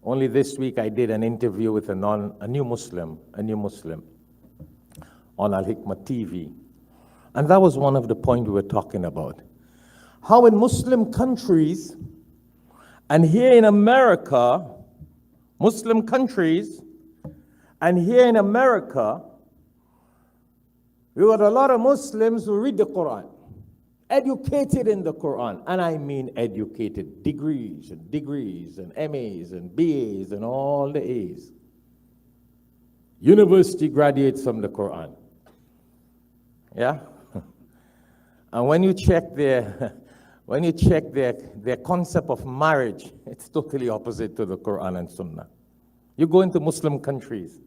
Only this week I did an interview with a new Muslim on Alhikmat TV. And that was one of the points we were talking about. How in Muslim countries, and here in America, Muslim countries, and here in America, we got a lot of Muslims who read the Quran, educated in the Quran, and I mean educated, degrees and MAs and BAs and all the A's. University graduates from the Quran. Yeah? And when you check their concept of marriage, it's totally opposite to the Quran and Sunnah. You go into Muslim countries.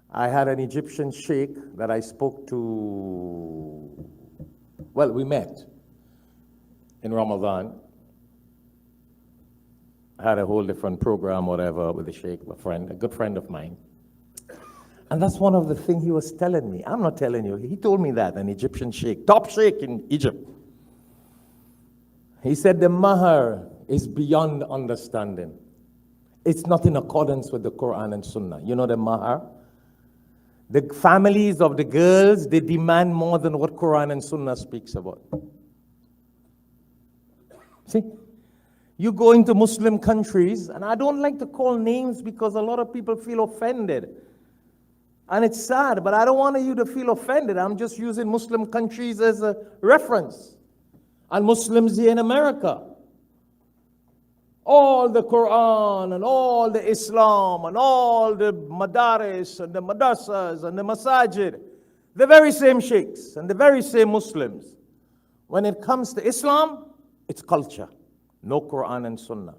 I had an Egyptian sheikh that I spoke to, well, we met in Ramadan. I had a whole different program, whatever, with the sheikh, a good friend of mine. And that's one of the things he was telling me. I'm not telling you. He told me that, an Egyptian sheikh, top sheikh in Egypt. He said the mahar is beyond understanding. It's not in accordance with the Quran and Sunnah. You know the mahar? The families of the girls, they demand more than what Quran and Sunnah speaks about. See? You go into Muslim countries, and I don't like to call names because a lot of people feel offended. And it's sad, but I don't want you to feel offended. I'm just using Muslim countries as a reference. And Muslims here in America. All the Quran and all the Islam and all the madaris and the madrasas and the masajid, the very same sheikhs and the very same Muslims. When it comes to Islam, it's culture. No Quran and Sunnah.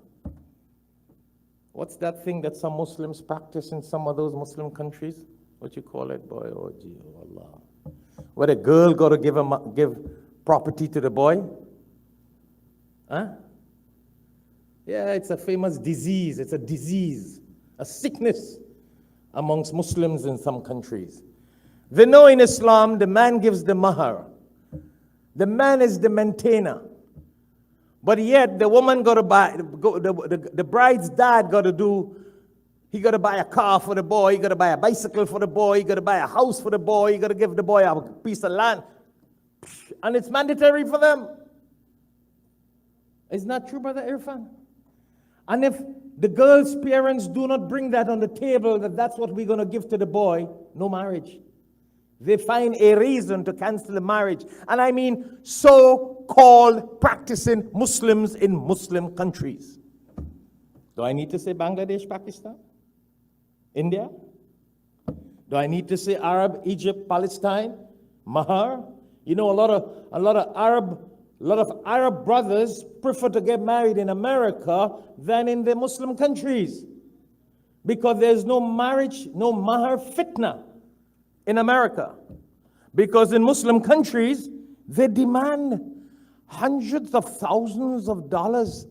What's that thing that some Muslims practice in some of those Muslim countries? What you call it, boy? Oh, gee, oh Allah. Where a girl got to give property to the boy? Huh? Yeah, it's a famous disease. It's a disease, a sickness amongst Muslims in some countries. They know in Islam, the man gives the mahar. The man is the maintainer. But yet, the woman got to buy, the bride's dad got to do, he got to buy a car for the boy, he got to buy a bicycle for the boy, he got to buy a house for the boy, he got to give the boy a piece of land. And it's mandatory for them. Isn't that true, Brother Irfan? And if the girl's parents do not bring that on the table, that that's what we're going to give to the boy, no marriage. They find a reason to cancel the marriage. And I mean so-called practicing Muslims in Muslim countries. Do I need to say Bangladesh, Pakistan? India? Do I need to say Arab, Egypt, Palestine, Mahar? You know, a lot of Arab brothers prefer to get married in America than in the Muslim countries. Because there's no marriage, no mahar fitna in America. Because in Muslim countries, they demand hundreds of thousands of dollars.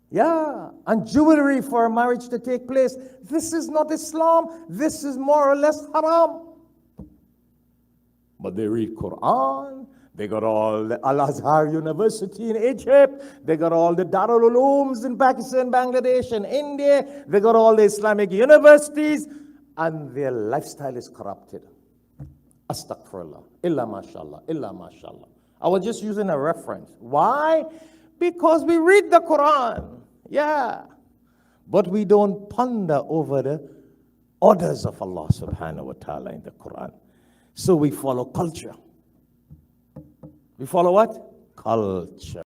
Yeah, and jewelry for a marriage to take place. This is not Islam. This is more or less haram. But they read Quran. They got all the Al-Azhar University in Egypt. They got all the Darul Ulooms in Pakistan, Bangladesh, and India. They got all the Islamic universities. And their lifestyle is corrupted. Astaghfirullah. Illa mashallah. Illa mashallah. I was just using a reference. Why? Because we read the Quran. Yeah. But we don't ponder over the orders of Allah subhanahu wa ta'ala in the Quran. So we follow culture. We follow what? Culture.